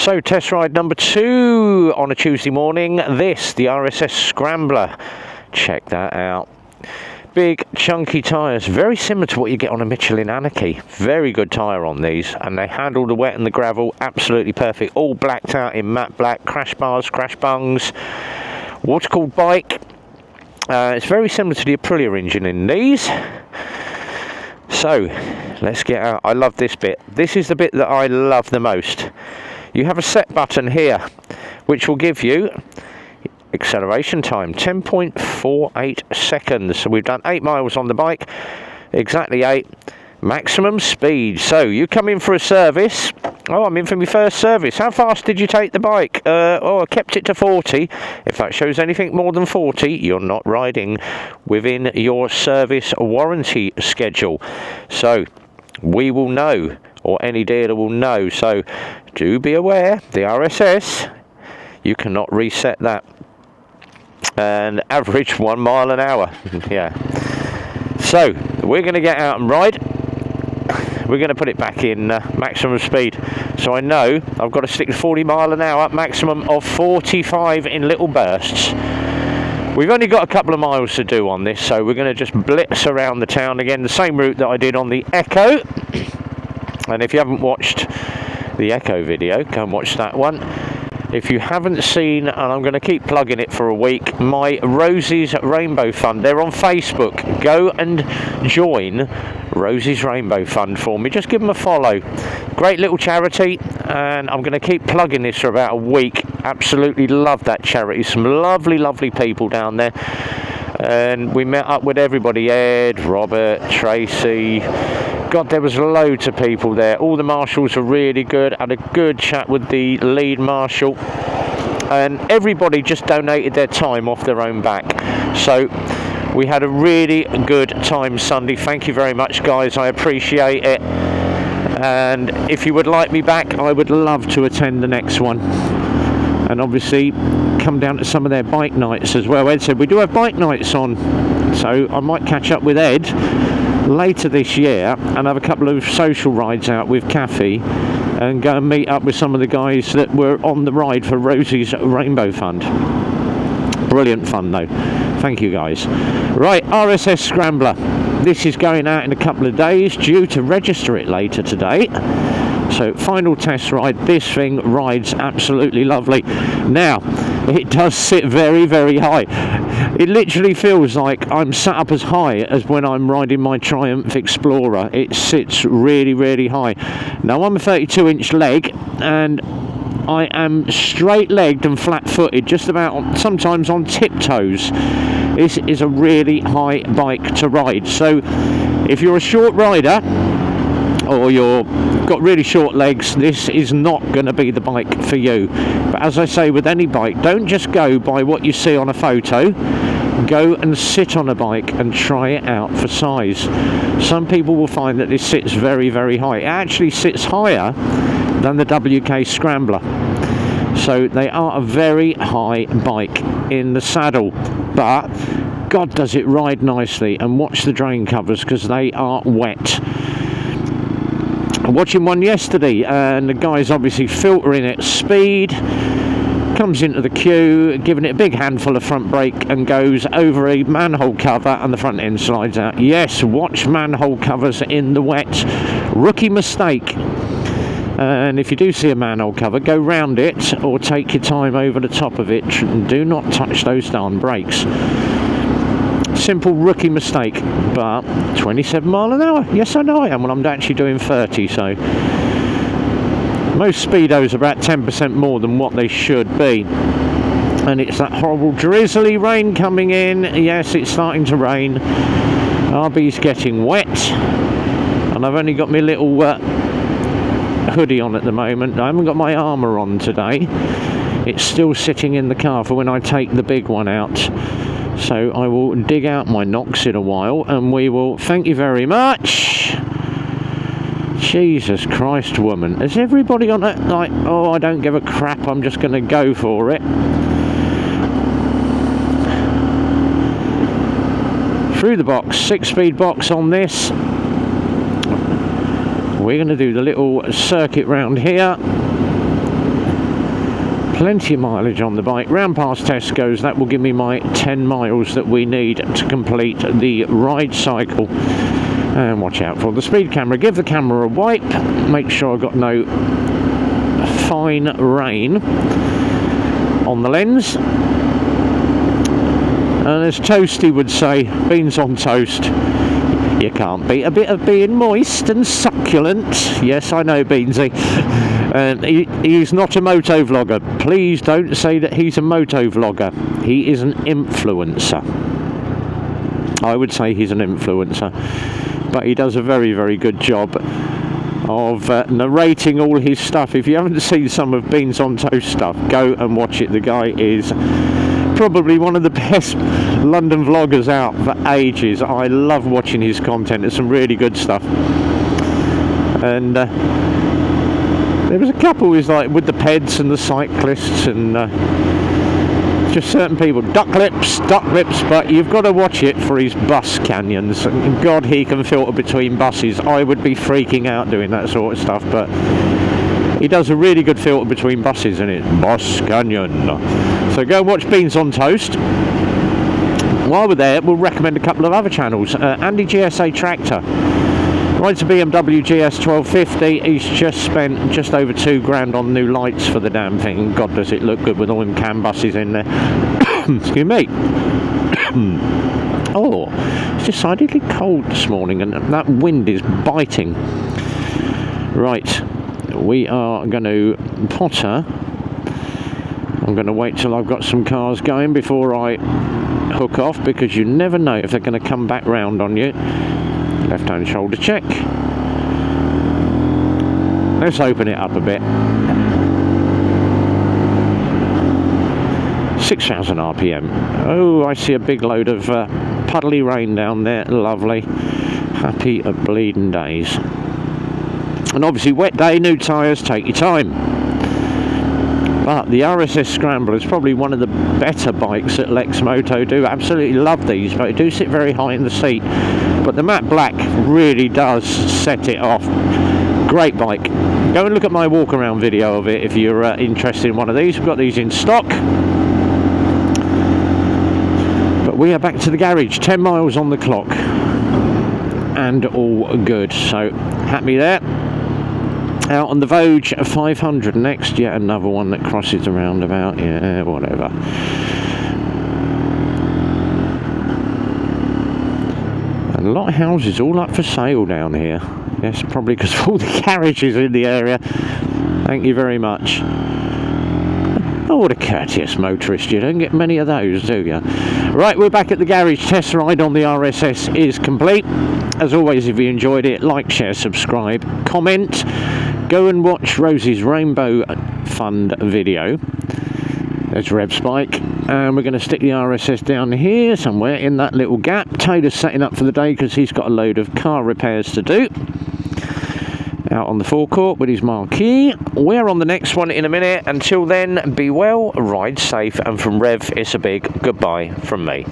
So test ride number 2 on a Tuesday morning. This, the RSS Scrambler. Check that out. Big chunky tyres, very similar to what you get on a Michelin Anarchy. Very good tyre on these, and they handle the wet and the gravel absolutely perfect. All blacked out in matte black, crash bars, crash bungs, water-cooled bike. It's very similar to the Aprilia engine in these. So let's get out. I love this bit. This is the bit that I love the most. You have a set button here which will give you acceleration time, 10.48 seconds. So we've done 8 miles on the bike, exactly 8. Maximum speed. So you come in for a service. Oh, I'm in for my first service. How fast did you take the bike? I kept it to 40. If that shows anything more than 40, you're not riding within your service warranty schedule. So we will know, or any dealer will know. So do be aware, the RSS, you cannot reset that. And average 1 mile an hour. Yeah. So we're going to get out and ride. We're going to put it back in maximum speed. So I know I've got to stick to 40 mile an hour, maximum of 45 in little bursts. We've only got a couple of miles to do on this, so we're going to just blitz around the town again, the same route that I did on the Echo. And if you haven't watched the Echo video, go and watch that one. If you haven't seen, and I'm going to keep plugging it for a week, my Rosie's Rainbow Fund, they're on Facebook. Go and join Rosie's Rainbow Fund for me. Just give them a follow. Great little charity, and I'm going to keep plugging this for about a week. Absolutely love that charity. Some lovely, lovely people down there. And we met up with everybody, Ed, Robert, Tracy. God, there was loads of people there. All the marshals were really good. Had a good chat with the lead marshal, and everybody just donated their time off their own back. So we had a really good time Sunday. Thank you very much, guys. I appreciate it. And if you would like me back, I would love to attend the next one. And obviously come down to some of their bike nights as well. Ed said we do have bike nights on, so I might catch up with Ed later this year and have a couple of social rides out with Kathy and go and meet up with some of the guys that were on the ride for Rosie's Rainbow Fund. Brilliant fun though. Thank you guys. Right, RSS Scrambler. This is going out in a couple of days, due to register it later today. So final test ride. This thing rides absolutely lovely. Now it does sit very, very high. It literally feels like I'm sat up as high as when I'm riding my Triumph Explorer. It sits really, really high. Now I'm a 32-inch leg, and I am straight-legged and flat-footed, just about sometimes on tiptoes. This is a really high bike to ride. So if you're a short rider, or you've got really short legs, this is not going to be the bike for you. But as I say with any bike, don't just go by what you see on a photo. Go and sit on a bike and try it out for size. Some people will find that this sits very, very high. It actually sits higher than the WK Scrambler. So they are a very high bike in the saddle. But God, does it ride nicely. And watch the drain covers, because they are wet. Watching one yesterday, and the guy's obviously filtering at speed, comes into the queue, giving it a big handful of front brake, and goes over a manhole cover, and the front end slides out. Yes, watch manhole covers in the wet. Rookie mistake. And if you do see a manhole cover, go round it or take your time over the top of it, and do not touch those darn brakes. Simple rookie mistake. But 27 mile an hour, yes I know I am, when I'm actually doing 30. So most speedos are about 10% more than what they should be. And it's that horrible drizzly rain coming in. Yes, it's starting to rain. RB's getting wet, and I've only got my little hoodie on at the moment. I haven't got my armour on today. It's still sitting in the car for when I take the big one out. So I will dig out my Nox in a while, and we will. Thank you very much. Jesus Christ, woman. Is everybody on it like, oh, I don't give a crap, I'm just going to go for it? Through the box, 6-speed box on this. We're going to do the little circuit round here. Plenty of mileage on the bike. Round past Tesco's, that will give me my 10 miles that we need to complete the ride cycle. And watch out for the speed camera. Give the camera a wipe. Make sure I've got no fine rain on the lens. And as Toasty would say, beans on toast. You can't beat a bit of being moist and succulent. Yes, I know, Beansy. And he's not a motovlogger. Please don't say that he's a motovlogger. He is an influencer. I would say he's an influencer. But he does a very, very good job of narrating all his stuff. If you haven't seen some of Beans on Toast stuff, go and watch it. The guy is probably one of the best London vloggers out for ages. I love watching his content. It's some really good stuff. And there was a couple who's like with the peds and the cyclists and just certain people. Duck lips, but you've got to watch it for his bus canyons. And God, he can filter between buses. I would be freaking out doing that sort of stuff, but he does a really good filter between buses in it. Bus Canyon. So go and watch Beans on Toast. While we're there, we'll recommend a couple of other channels. Andy GSA Tractor. Rides a BMW GS 1250. He's just spent just over £2,000 on new lights for the damn thing. God, does it look good with all them CAN buses in there. Excuse me. Oh, it's decidedly cold this morning and that wind is biting. Right, we are going to potter. I'm going to wait till I've got some cars going before I hook off, because you never know if they're going to come back round on you. Left hand shoulder check. Let's open it up a bit. 6,000 RPM. Oh, I see a big load of puddly rain down there. Lovely. Happy bleeding days. And obviously wet day, new tyres, take your time. But the RSS Scrambler is probably one of the better bikes that Lexmoto do. Absolutely love these, but they do sit very high in the seat. But the matte black really does set it off. Great bike. Go and look at my walk around video of it if you're interested in one of these. We've got these in stock. But we are back to the garage, 10 miles on the clock. And all good. So happy there. Out on the Vosges 500 next, yet another one that crosses the roundabout. Yeah, whatever. And a lot of houses all up for sale down here. Yes, probably because of all the garages in the area. Thank you very much. Oh, what a courteous motorist. You don't get many of those, do you? Right, we're back at the garage. Test ride on the RSS is complete. As always, if you enjoyed it, like, share, subscribe, comment. Go and watch Rosie's Rainbow Fund video. There's Rev's bike. And we're going to stick the RSS down here somewhere in that little gap. Taylor's setting up for the day because he's got a load of car repairs to do. Out on the forecourt with his marquee. We're on the next one in a minute. Until then, be well, ride safe, and from Rev, it's a big goodbye from me.